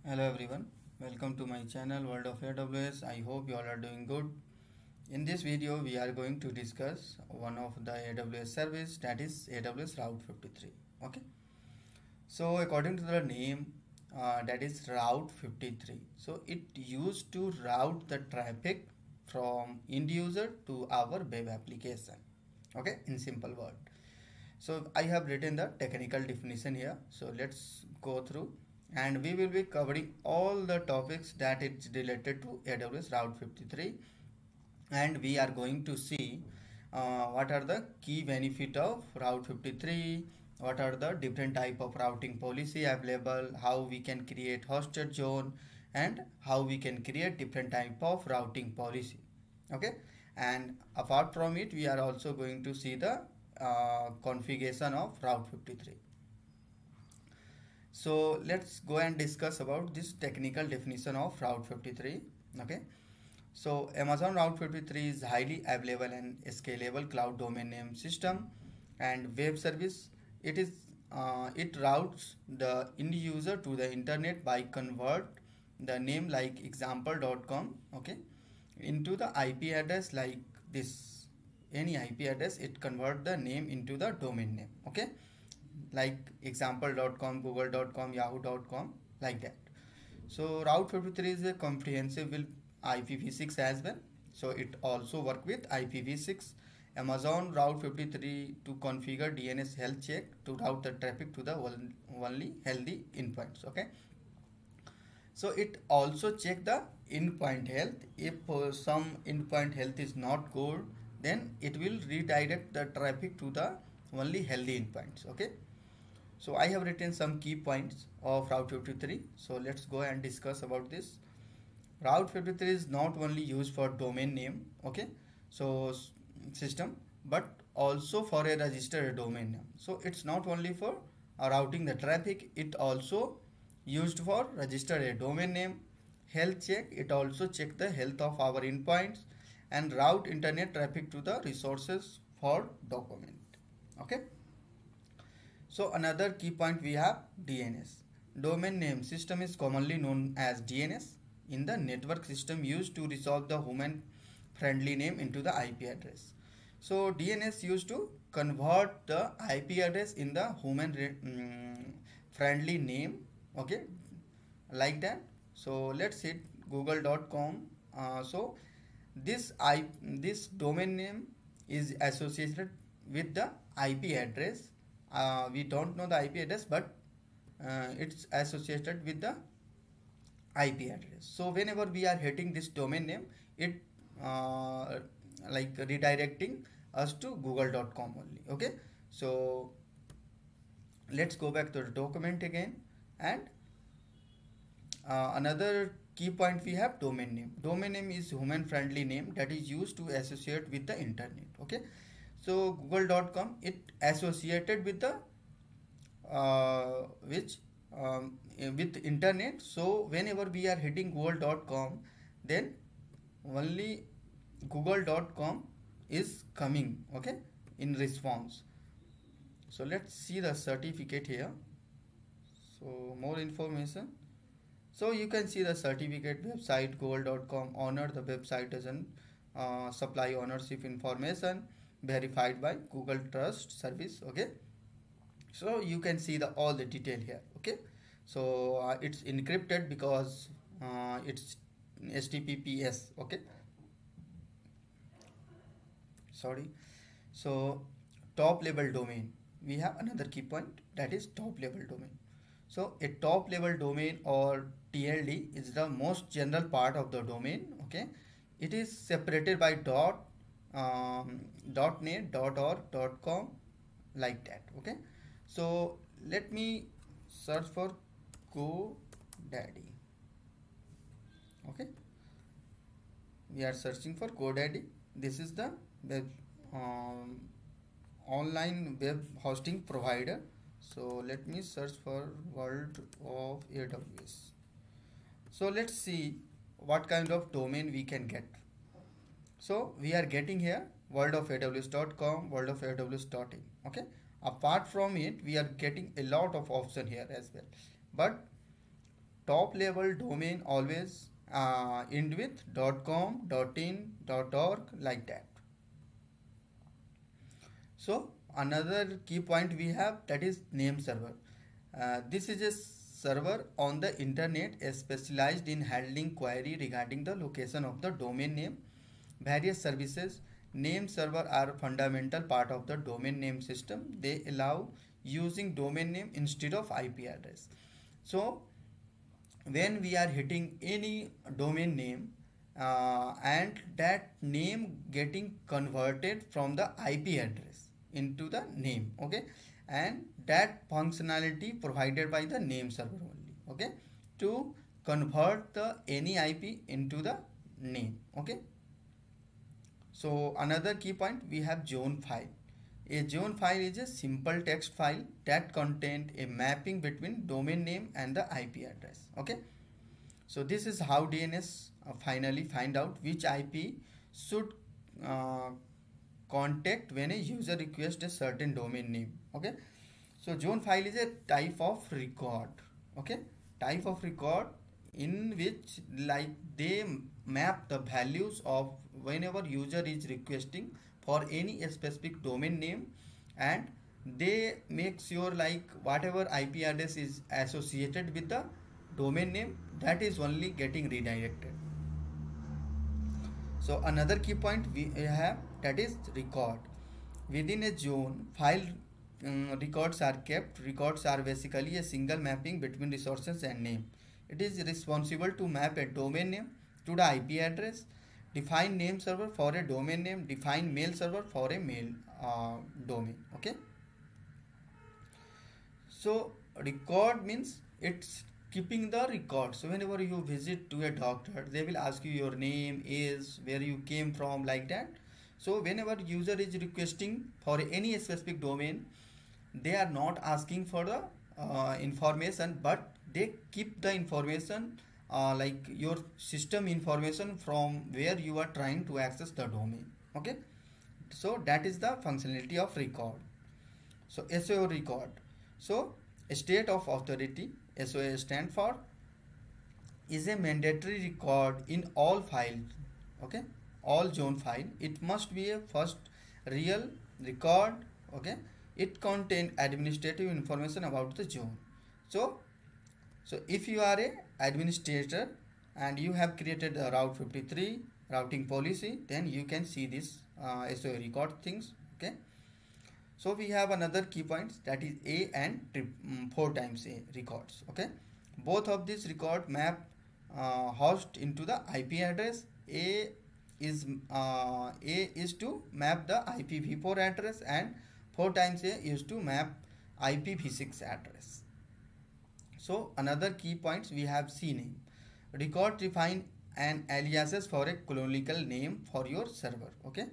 Hello everyone, welcome to my channel World of AWS. I hope you all are doing good. In this video we are going to discuss one of the AWS service, that is AWS Route 53. Okay, so according to the name, that is Route 53. So it used to route the traffic from end user to our web application. Okay, in simple word. So I have written the technical definition here. So let's go through, and we will be covering all the topics that it's related to AWS Route 53, and we are going to see what are the key benefit of Route 53, what are the different type of routing policy available, how we can create hosted zone, and how we can create different type of routing policy. Okay, and apart from it we are also going to see the configuration of Route 53. So let's go and discuss about this technical definition of Route 53. Okay, so Amazon Route 53 is highly available and scalable cloud domain name system and web service. It routes the end user to the internet by convert the name like example.com, okay, into the IP address like this. Any IP address, it convert the name into the domain name, okay, like example.com, google.com, yahoo.com, like that. So Route 53 is a comprehensive with IPv6 as well, so it also work with IPv6. Amazon Route 53 to configure DNS health check to route the traffic to the only healthy endpoints. Okay, so it also check the endpoint health. If some endpoint health is not good, then it will redirect the traffic to the only healthy endpoints. Okay, so I have written some key points of Route 53. So let's go and discuss about this. Route 53 is not only used for domain name, okay, so system, but also for a registered domain name. So it's not only for routing the traffic, it also used for register a domain name, health check, it also check the health of our endpoints, and route internet traffic to the resources for document. Okay, so another key point we have DNS. Domain name system is commonly known as DNS in the network system used to resolve the human friendly name into the IP address. So DNS used to convert the IP address in the human friendly name, okay, like that. So let's hit google.com. So this domain name is associated with the IP address. We don't know the IP address, but it's associated with the IP address. So whenever we are hitting this domain name, it like redirecting us to google.com only. Okay, so let's go back to the document again, and another key point we have domain name. Domain name is human friendly name that is used to associate with the internet. Okay, so google.com, it associated with the which with internet. So whenever we are hitting google.com, then only google.com is coming, okay, in response. So let's see the certificate here. So more information. So you can see the certificate website google.com owner. The website doesn't supply ownership information, verified by Google Trust Service. Okay, so you can see the all the detail here. Okay, so it's encrypted because it's HTTPS. Okay, sorry. So top level domain, we have another key point, that is top level domain. So a top level domain or TLD is the most general part of the domain. Okay, it is separated by .net, .org, .com, like that. Okay, so let me search for GoDaddy. Okay, we are searching for GoDaddy. This is the web online web hosting provider. So let me search for World of AWS. So let's see what kind of domain we can get. So we are getting here worldofaws.com, worldofaws.in. Okay, apart from it we are getting a lot of option here as well, but top level domain always end with .com, .in, .org, like that. So another key point we have, that is name server. This is a server on the internet specialized in handling query regarding the location of the domain name. Various services name server are fundamental part of the domain name system. They allow using domain name instead of IP address. So when we are hitting any domain name and that name getting converted from the IP address into the name, okay, and that functionality provided by the name server only, okay, to convert the any IP into the name, okay. So another key point, we have zone file. A zone file is a simple text file that contains a mapping between domain name and the IP address, okay. So this is how DNS finally find out which IP should contact when a user requests a certain domain name, okay. So zone file is a type of record, okay, type of record in which like they map the values of whenever user is requesting for any specific domain name, and they make sure like whatever IP address is associated with the domain name, that is only getting redirected. So another key point we have, that is record. Within a zone file, records are kept. Records are basically a single mapping between resources and name. It is responsible to map a domain name to the IP address, define name server for a domain name, define mail server for a mail domain, okay. So record means it's keeping the record. So whenever you visit to a doctor, they will ask you your name, age, where you came from, like that. So whenever user is requesting for any specific domain, they are not asking for the information, but they keep the information like your system information from where you are trying to access the domain, okay. So that is the functionality of record. So SOA record. So state of authority, SOA stand for, is a mandatory record in all files, okay, all zone file. It must be a first real record, okay. It contains administrative information about the zone. So if you are a administrator and you have created a Route 53 routing policy, then you can see this SOA record things, okay. So we have another key points, that is A and 4 times A records, okay. Both of these record map host into the IP address. A is to map the IPv4 address, and 4 times A is to map IPv6 address. So another key points, we have CNAME. Record define an aliases for a canonical name for your server, okay.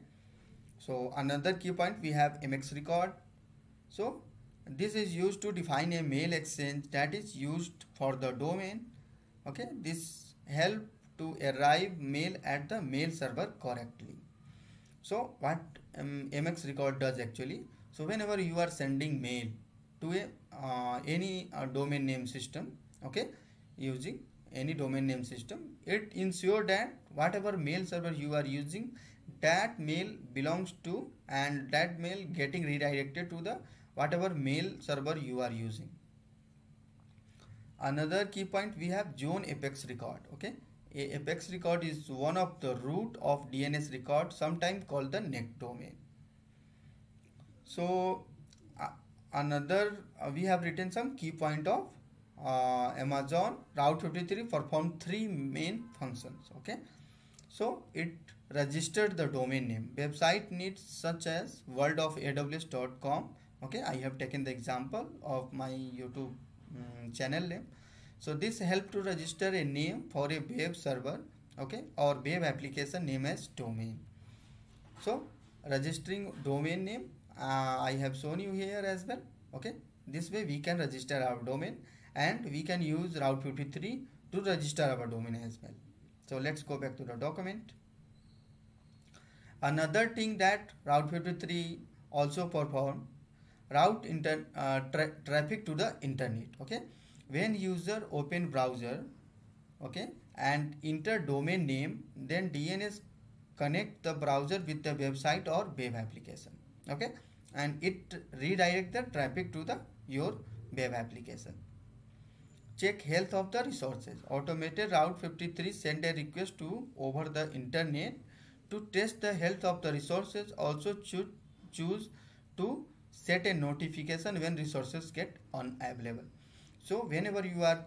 So another key point, we have MX record. So this is used to define a mail exchange that is used for the domain, okay. This help to arrive mail at the mail server correctly. So what MX record does actually, so whenever you are sending mail to a any domain name system, okay, using any domain name system, it ensure that whatever mail server you are using, that mail belongs to, and that mail getting redirected to the whatever mail server you are using. Another key point, we have zone apex record, okay. A apex record is one of the root of DNS record, sometimes called the neck domain. So another we have written some key point of Amazon Route 53 perform 3 main functions, okay. So it registered the domain name. Website needs such as worldofaws.com, okay. I have taken the example of my YouTube channel name. So this help to register a name for a web server, okay, or web application name as domain. So registering domain name, I have shown you here as well, okay. This way we can register our domain, and we can use Route 53 to register our domain as well. So let's go back to the document. Another thing that Route 53 also perform, route traffic to the internet, okay. when user open browser, okay, and enter domain name, then DNS connect the browser with the website or web application, okay, and it redirect the traffic to the your web application. Check health of the resources. Automated Route 53 send a request to over the internet to test the health of the resources. Also choose to set a notification when resources get unavailable. So whenever you are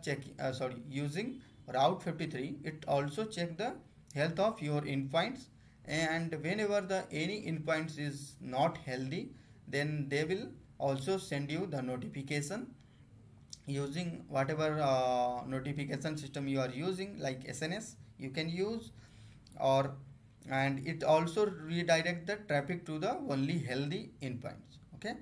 using Route 53, it also check the health of your endpoints, and whenever the any endpoints is not healthy, then they will also send you the notification using whatever notification system you are using, like SNS you can use, or and it also redirect the traffic to the only healthy endpoints. Okay,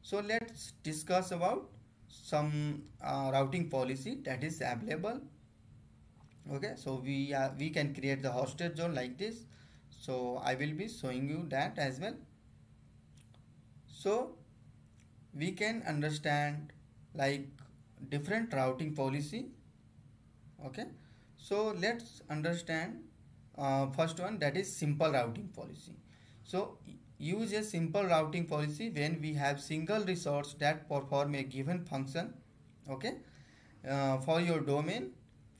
so let's discuss about some routing policy that is available. Okay, so we can create the hosted zone like this. So I will be showing you that as well. So we can understand like different routing policy. Okay, so let's understand first one, that is simple routing policy. So use a simple routing policy when we have single resource that perform a given function. Okay, for your domain,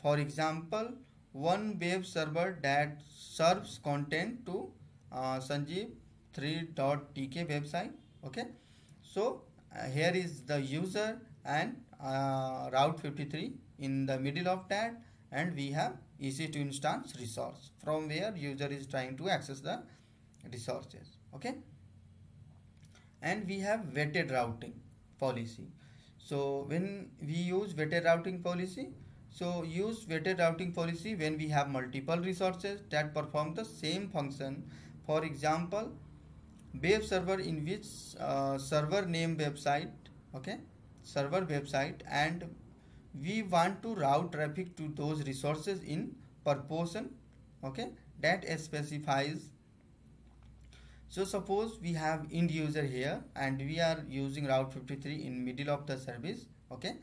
for example, one web server that serves content to sanjeev3.tk website. Okay, so here is the user and Route 53 in the middle of that, and we have EC2 instance resource from where user is trying to access the resources. Okay, and we have weighted routing policy. So when we use weighted routing policy, so use weighted routing policy when we have multiple resources that perform the same function. For example, web server in which server name website, okay, server website, and we want to route traffic to those resources in proportion, okay, that specifies. So suppose we have end user here and we are using Route 53 in middle of the service. Okay,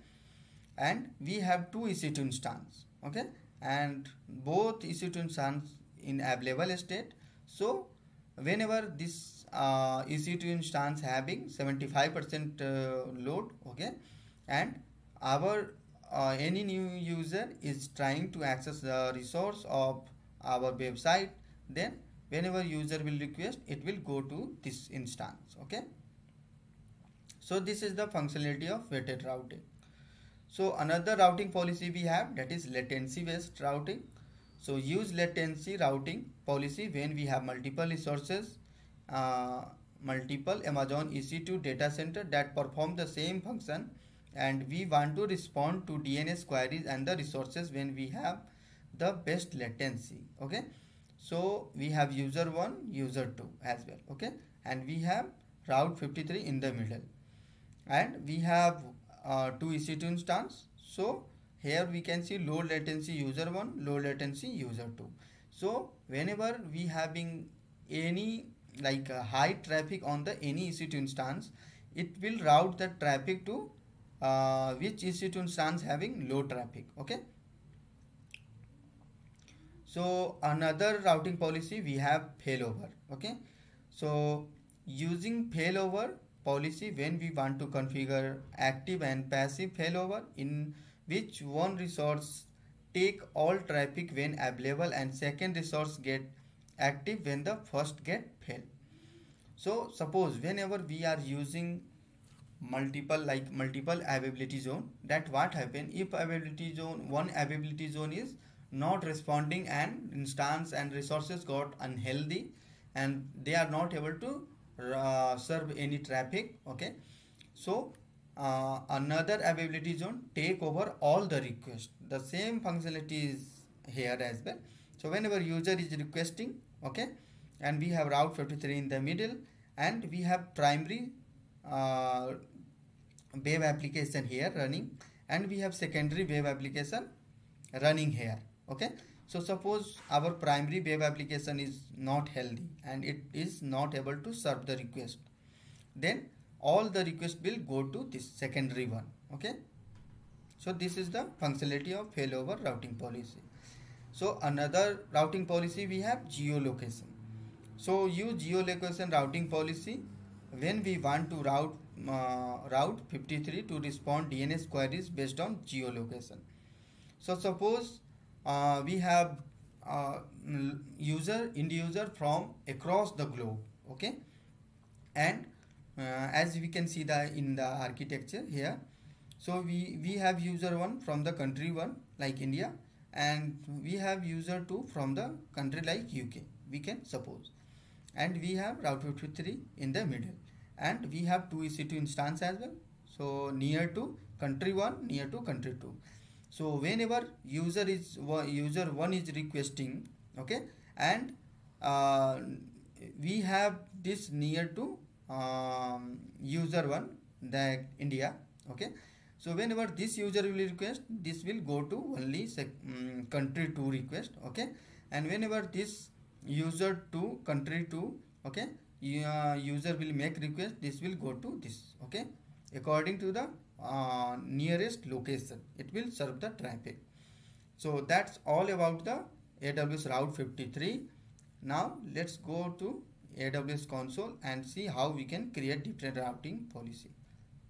and we have two EC2 instance. Okay, and both EC2 instance in available state. So whenever this EC2 instance having 75% load, okay, and our any new user is trying to access the resource of our website, then whenever user will request, it will go to this instance. Okay, so this is the functionality of weighted routing. So another routing policy we have, that is latency based routing. So use latency routing policy when we have multiple resources, multiple Amazon EC2 data center that perform the same function, and we want to respond to DNS queries and the resources when we have the best latency. Okay, so we have user 1, user 2 as well. Okay, and we have Route 53 in the middle, and we have two EC2 instance. So here we can see low latency user 1, low latency user 2. So whenever we having any like high traffic on the any EC2 instance, it will route the traffic to which EC2 instance having low traffic. Okay, so another routing policy we have failover. Okay, so using failover policy when we want to configure active and passive failover, in which one resource take all traffic when available and second resource get active when the first get fail. So suppose whenever we are using multiple availability zone, that what happen if availability zone, one availability zone is not responding and instance and resources got unhealthy and they are not able to serve any traffic. Okay, so another availability zone take over all the requests. The same functionality is here as well. So whenever user is requesting, okay, and we have Route 53 in the middle, and we have primary web application here running, and we have secondary web application running here. Okay, so suppose our primary web application is not healthy and it is not able to serve the request, then all the request will go to this secondary one. Okay, So this is the functionality of failover routing policy. So another routing policy we have geolocation. So use geolocation routing policy when we want to route 53 to respond DNS queries based on geolocation. So suppose we have end user from across the globe, okay, and as we can see the in the architecture here, so we have user 1 from the country 1 like India, and we have user 2 from the country like UK, we can suppose, and we have route 53 in the middle, and we have two EC2 instance as well, so near to country 1, near to country 2. So whenever user 1 is requesting, okay, and we have this near to user 1, the India, okay, so whenever this user will request, this will go to only country 2 request, okay, and whenever this user 2 country 2, okay, user will make request, this will go to this, okay, according to the nearest location it will serve the traffic. So that's all about the AWS Route 53. Now let's go to AWS console and see how we can create different routing policy.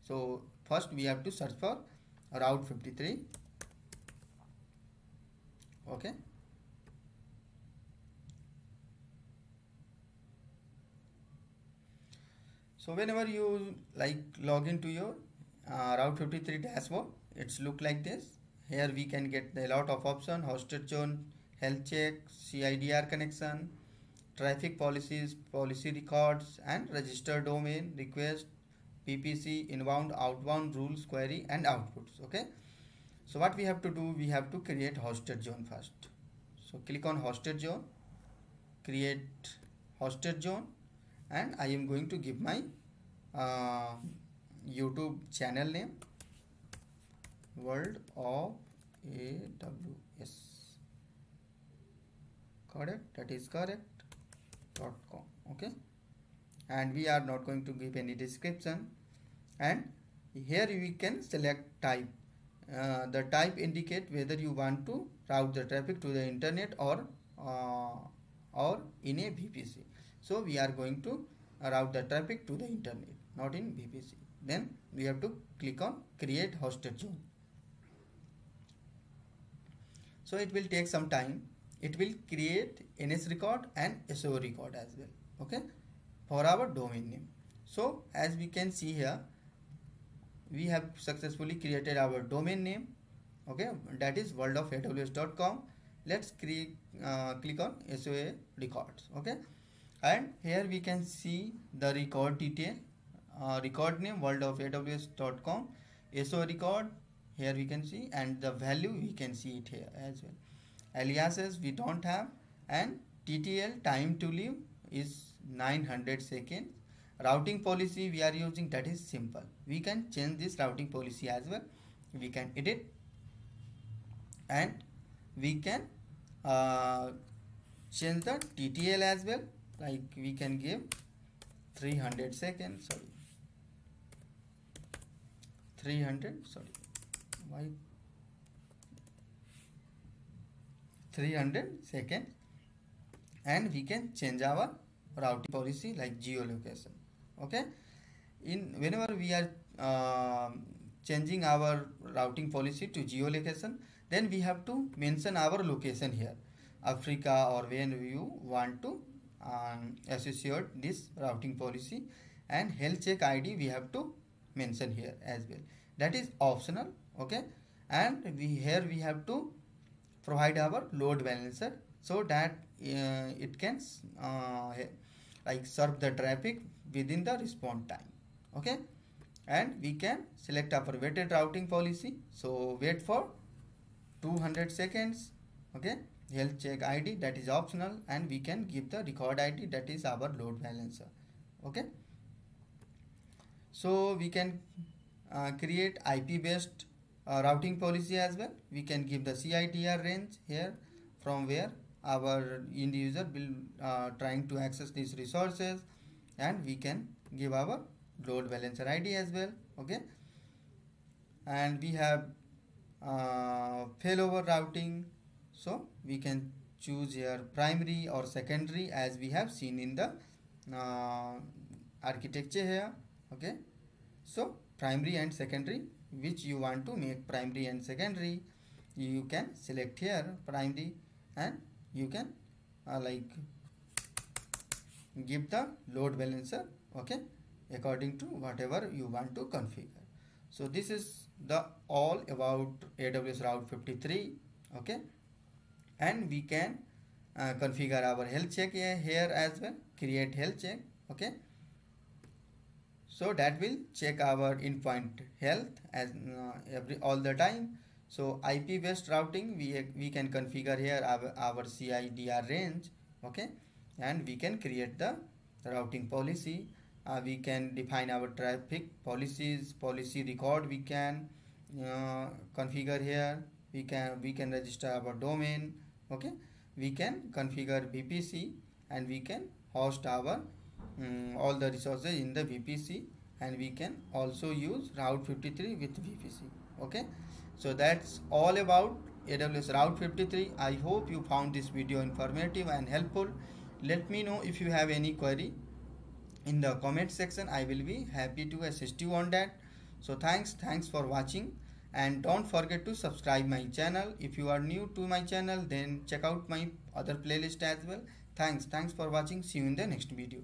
So first we have to search for Route 53, okay. So whenever you like log into your Route 53 dashboard, it's look like this. Here we can get a lot of option: hosted zone, health check, CIDR connection, traffic policies, policy records, and registered domain, request, PPC, inbound, outbound rules, query, and outputs. Okay. So what we have to do, we have to create hosted zone first. So click on hosted zone, create hosted zone, and I am going to give my YouTube channel name, World of AWS, correct, that is correct .com, okay, and we are not going to give any description, and here we can select type. The type indicate whether you want to route the traffic to the internet or in a VPC. So we are going to route the traffic to the internet, not in VPC. Then we have to click on create hosted zone. So it will take some time. It will create NS record and SO record as well, okay, for our domain name. So as we can see here, we have successfully created our domain name, okay, that is worldofaws.com. Let's click on SOA records, okay, and here we can see the record detail, record name worldofaws.com, SO record, here we can see, and the value we can see it here as well. Aliases we don't have, and TTL, time to live, is 900 seconds. Routing policy we are using, that is simple. We can change this routing policy as well. We can edit, and we can change the TTL as well. Like we can give 300 seconds. Sorry, 300. Sorry, why 300 seconds, and we can change our routing policy like geolocation. Okay, in whenever we are changing our routing policy to geolocation, then we have to mention our location here, Africa, or when you want to associate this routing policy, and health check ID we have to mention here as well. That is optional, okay, and we have to provide our load balancer so that it can like serve the traffic within the response time, okay, and we can select our weighted routing policy. So wait for 200 seconds, okay, health check ID, that is optional, and we can give the record ID, that is our load balancer, okay. So we can create IP based routing policy as well. We can give the CIDR range here, from where our end user will trying to access these resources, and we can give our load balancer ID as well, okay, and we have failover routing. So we can choose here primary or secondary as we have seen in the architecture here. Okay, so primary and secondary, which you want to make primary and secondary, you can select here primary, and you can like give the load balancer, okay, according to whatever you want to configure. So this is the all about AWS Route 53. Okay, and we can configure our health check here as well, create health check. Okay, so that will check our endpoint health as all the time. So IP based routing, we can configure here our CIDR range. Okay, and we can create the routing policy. We can define our traffic policies, policy record we can configure here. We can register our domain. Okay, we can configure VPC, and we can host our all the resources in the VPC, and we can also use Route 53 with VPC. Okay, so that's all about AWS Route 53. I hope you found this video informative and helpful. Let me know if you have any query in the comment section. I will be happy to assist you on that. So thanks for watching, and don't forget to subscribe my channel. If you are new to my channel, then check out my other playlist as well. Thanks for watching. See you in the next video.